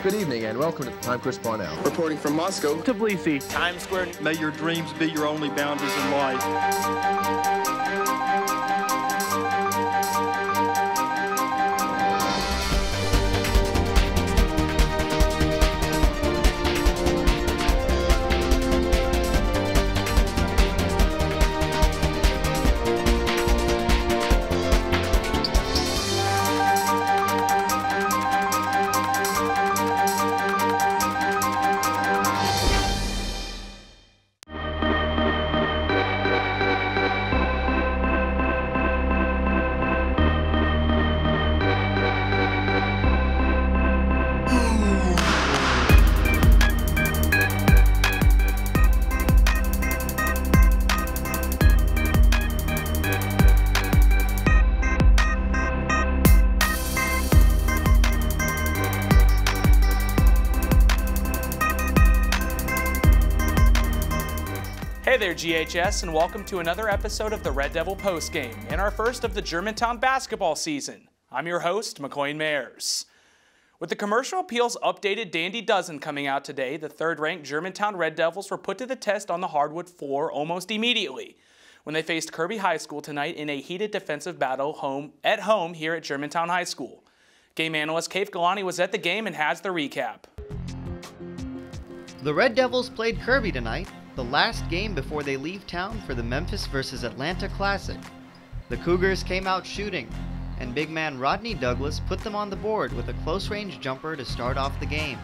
Good evening and welcome to I'm Chris Parnell. Reporting from Moscow. Tbilisi. Times Square. May your dreams be your only boundaries in life. Hey there, GHS, and welcome to another episode of the Red Devil Postgame, and our first of the Germantown basketball season. I'm your host, McCoy Mayers. With the Commercial Appeal's updated Dandy Dozen coming out today, the third-ranked Germantown Red Devils were put to the test on the hardwood floor almost immediately when they faced Kirby High School tonight in a heated defensive battle at home here at Germantown High School. Game analyst Kaif Galani was at the game and has the recap. The Red Devils played Kirby tonight, the last game before they leave town for the Memphis vs. Atlanta Classic. The Cougars came out shooting, and big man Rodney Douglas put them on the board with a close-range jumper to start off the game.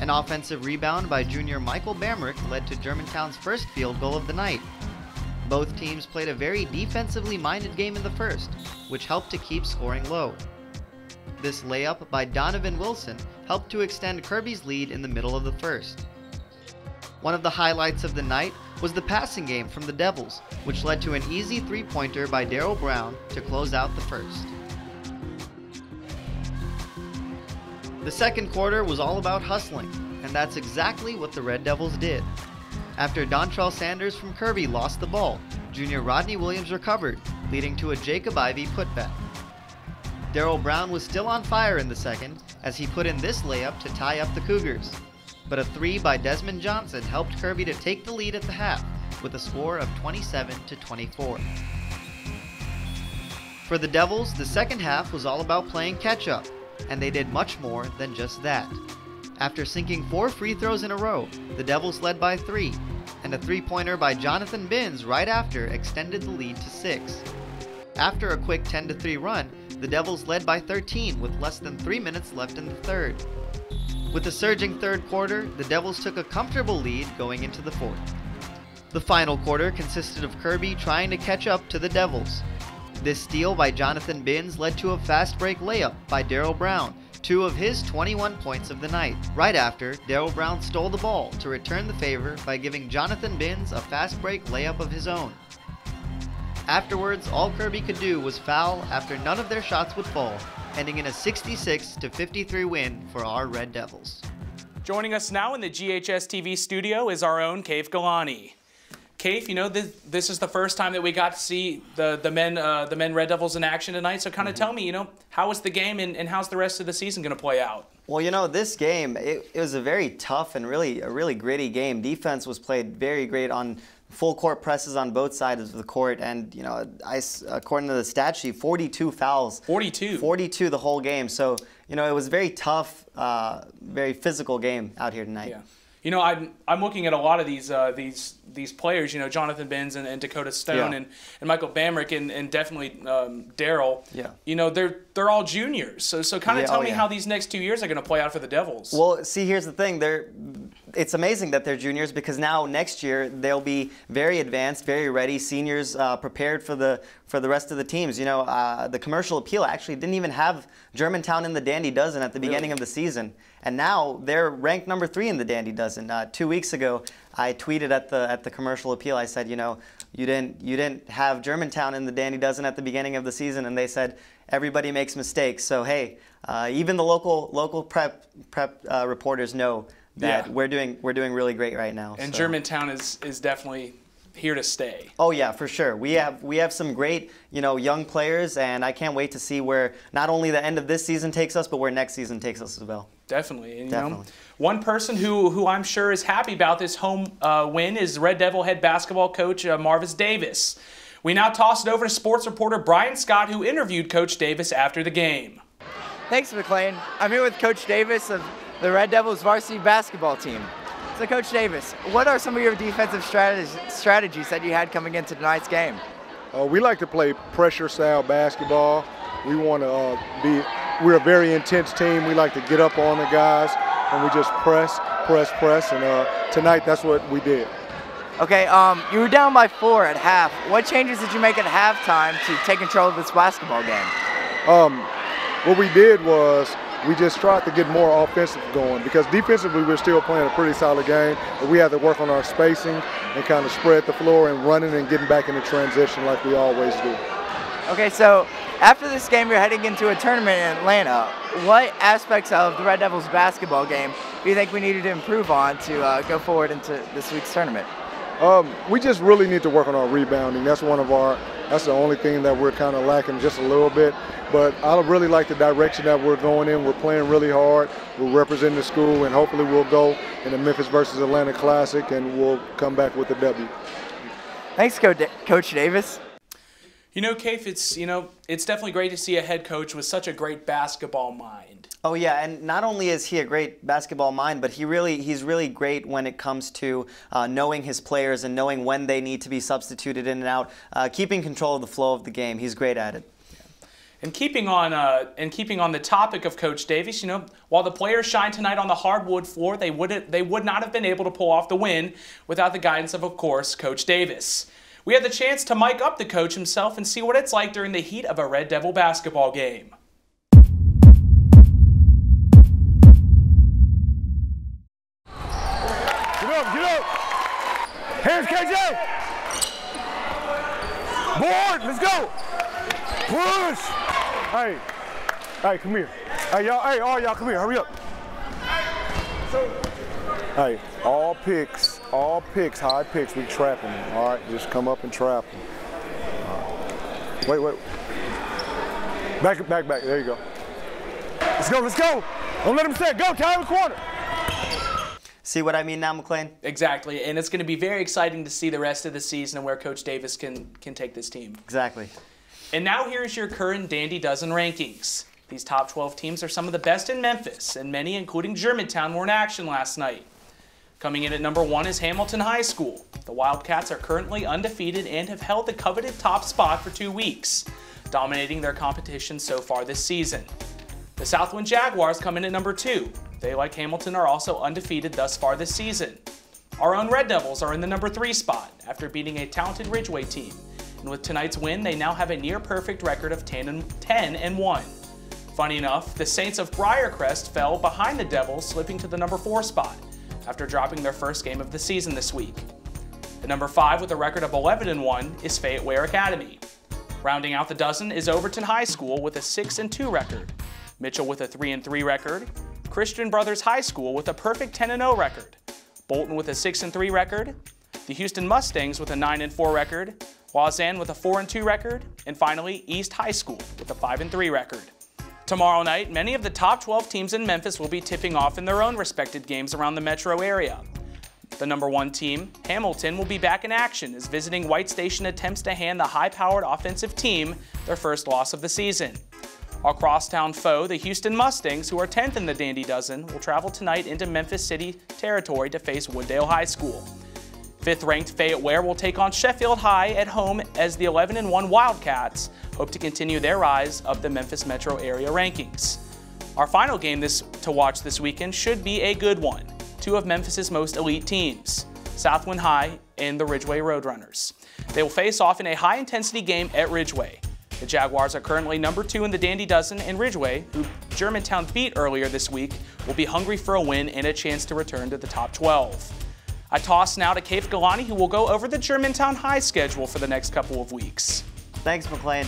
An offensive rebound by junior Michael Bamrick led to Germantown's first field goal of the night. Both teams played a very defensively minded game in the first, which helped to keep scoring low. This layup by Donovan Wilson helped to extend Kirby's lead in the middle of the first. One of the highlights of the night was the passing game from the Devils, which led to an easy three-pointer by Darryl Brown to close out the first. The second quarter was all about hustling, and that's exactly what the Red Devils did. After Dontrell Sanders from Kirby lost the ball, junior Rodney Williams recovered, leading to a Jacob Ivey putback. Darryl Brown was still on fire in the second as he put in this layup to tie up the Cougars. But a three by Desmond Johnson helped Kirby to take the lead at the half with a score of 27-24. For the Devils, the second half was all about playing catch-up, and they did much more than just that. After sinking 4 free throws in a row, the Devils led by 3, and a three-pointer by Jonathan Binns right after extended the lead to 6. After a quick 10-3 run, the Devils led by 13 with less than 3 minutes left in the third. With the surging third quarter, the Devils took a comfortable lead going into the fourth. The final quarter consisted of Kirby trying to catch up to the Devils. This steal by Jonathan Binns led to a fast break layup by Darryl Brown, 2 of his 21 points of the night. Right after, Darryl Brown stole the ball to return the favor by giving Jonathan Binns a fast break layup of his own. Afterwards, all Kirby could do was foul after none of their shots would fall, ending in a 66-53 win for our Red Devils. Joining us now in the GHS-TV studio is our own Kaif Galani. Kaif, you know, this is the first time that we got to see the men Red Devils in action tonight, so kind of tell me, you know, how was the game and how's the rest of the season going to play out? Well, you know, this game, it was a very tough and a really gritty game. Defense was played very great on full court presses on both sides of the court, and you know, according to the stat sheet, 42 fouls. 42 the whole game. So you know, it was very tough, very physical game out here tonight. Yeah. You know, I'm looking at a lot of these players. You know, Jonathan Binns and Dakota Stone and Michael Bamrick and definitely Darryl. Yeah. You know, they're all juniors. So kind of tell me how these next 2 years are going to play out for the Devils. Well, see, here's the thing. It's amazing that they're juniors because now next year they'll be very advanced, very ready, seniors prepared for the rest of the teams. You know, the Commercial Appeal actually didn't even have Germantown in the Dandy Dozen at the beginning of the season, and now they're ranked number 3 in the Dandy Dozen. 2 weeks ago, I tweeted at the Commercial Appeal. I said, you know, you didn't have Germantown in the Dandy Dozen at the beginning of the season, and they said everybody makes mistakes. So hey, even the local prep reporters know that we're doing really great right now. And so. Germantown is definitely here to stay. Oh yeah, for sure. We have some great, young players, and I can't wait to see where not only the end of this season takes us, but where next season takes us as well. Definitely. And, Definitely. One person who I'm sure is happy about this home win is Red Devil head basketball coach Marvis Davis. We now toss it over to sports reporter Brian Scott, who interviewed Coach Davis after the game. Thanks, McLean. I'm here with Coach Davis of the Red Devils varsity basketball team. So, Coach Davis, what are some of your defensive strategies that you had coming into tonight's game? We like to play pressure-style basketball. We want to we're a very intense team. We like to get up on the guys, and we just press. And tonight, that's what we did. Okay, you were down by 4 at half. What changes did you make at halftime to take control of this basketball game? What we did was we just tried to get more offensive going, because defensively we're still playing a pretty solid game, but we had to work on our spacing and kind of spread the floor and running and getting back into transition like we always do. Okay, so after this game you're heading into a tournament in Atlanta. What aspects of the Red Devils basketball game do you think we needed to improve on to go forward into this week's tournament? We just really need to work on our rebounding. That's the only thing that we're kind of lacking just a little bit. But I really like the direction that we're going in. We're playing really hard. We're representing the school, and hopefully we'll go in the Memphis versus Atlanta Classic, and we'll come back with a W. Thanks, Coach Davis. Kafe, it's definitely great to see a head coach with such a great basketball mind. Oh yeah, and not only is he a great basketball mind, but he's really great when it comes to knowing his players and knowing when they need to be substituted in and out, keeping control of the flow of the game. He's great at it. And keeping on the topic of Coach Davis, while the players shined tonight on the hardwood floor, they would not have been able to pull off the win without the guidance of course, Coach Davis. We had the chance to mic up the coach himself and see what it's like during the heat of a Red Devil basketball game. Get up! Hands, KJ! Board, let's go! Push! Hey, come here. Hey, all y'all, come here, hurry up. Hey, all picks, high picks, we trapping them, all right? Just come up and trap them. Wait. Back, there you go. Let's go! Don't let them set, go, tie the corner. See what I mean now, McLean? Exactly, and it's going to be very exciting to see the rest of the season and where Coach Davis can take this team. Exactly. And now here's your current Dandy Dozen rankings. These top 12 teams are some of the best in Memphis, and many, including Germantown, were in action last night. Coming in at number 1 is Hamilton High School. The Wildcats are currently undefeated and have held the coveted top spot for 2 weeks, dominating their competition so far this season. The Southwind Jaguars come in at number 2. They, like Hamilton, are also undefeated thus far this season. Our own Red Devils are in the number 3 spot after beating a talented Ridgeway team. And with tonight's win, they now have a near-perfect record of 10-1. Funny enough, the Saints of Briarcrest fell behind the Devils, slipping to the number 4 spot after dropping their first game of the season this week. The number 5 with a record of 11-1 is Fayette Ware Academy. Rounding out the dozen is Overton High School with a 6-2 record, Mitchell with a 3-3 record, Christian Brothers High School with a perfect 10-0 record, Bolton with a 6-3 record, the Houston Mustangs with a 9-4 record, Lausanne with a 4-2 record, and finally East High School with a 5-3 record. Tomorrow night, many of the top 12 teams in Memphis will be tipping off in their own respected games around the metro area. The number 1 team, Hamilton, will be back in action as visiting White Station attempts to hand the high-powered offensive team their first loss of the season. Our crosstown foe, the Houston Mustangs, who are 10th in the Dandy Dozen, will travel tonight into Memphis City territory to face Wooddale High School. 5th-ranked Fayette Ware will take on Sheffield High at home as the 11-1 Wildcats hope to continue their rise up the Memphis metro area rankings. Our final game to watch this weekend should be a good one. 2 of Memphis's most elite teams, Southwind High and the Ridgeway Roadrunners. They will face off in a high-intensity game at Ridgeway. The Jaguars are currently number 2 in the Dandy Dozen, and Ridgeway, who Germantown beat earlier this week, will be hungry for a win and a chance to return to the top 12. I toss now to Kafe Galani, who will go over the Germantown High schedule for the next couple of weeks. Thanks, McLean.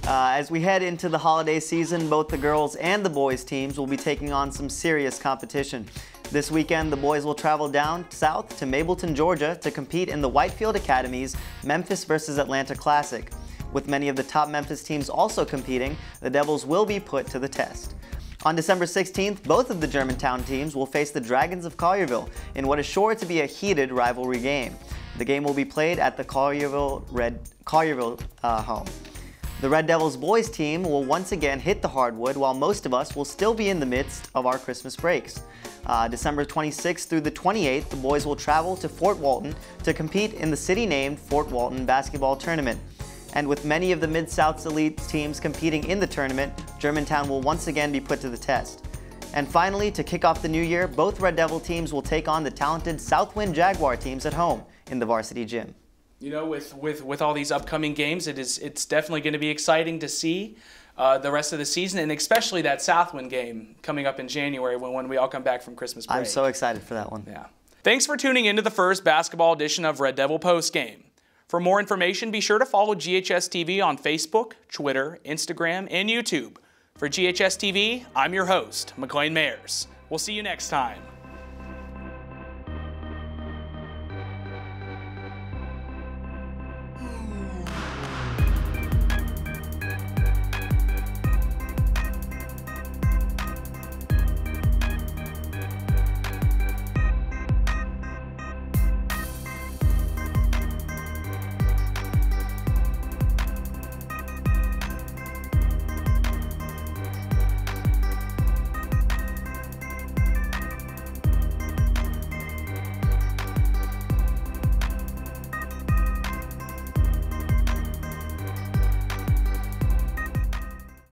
As we head into the holiday season, both the girls and the boys teams will be taking on some serious competition. This weekend, the boys will travel down south to Mableton, Georgia to compete in the Whitefield Academy's Memphis vs. Atlanta Classic. With many of the top Memphis teams also competing, the Devils will be put to the test. On December 16th, both of the Germantown teams will face the Dragons of Collierville in what is sure to be a heated rivalry game. The game will be played at the Collierville home. The Red Devils boys team will once again hit the hardwood, while most of us will still be in the midst of our Christmas breaks. December 26th through the 28th, the boys will travel to Fort Walton to compete in the city-named Fort Walton basketball tournament. And with many of the Mid-South's elite teams competing in the tournament, Germantown will once again be put to the test. And finally, to kick off the new year, both Red Devil teams will take on the talented Southwind Jaguar teams at home in the varsity gym. You know, with all these upcoming games, it's definitely going to be exciting to see the rest of the season, and especially that Southwind game coming up in January when we all come back from Christmas break. I'm so excited for that one. Yeah. Thanks for tuning into the first basketball edition of Red Devil Post Game. For more information, be sure to follow GHS-TV on Facebook, Twitter, Instagram, and YouTube. For GHS-TV, I'm your host, McLean Mayers. We'll see you next time.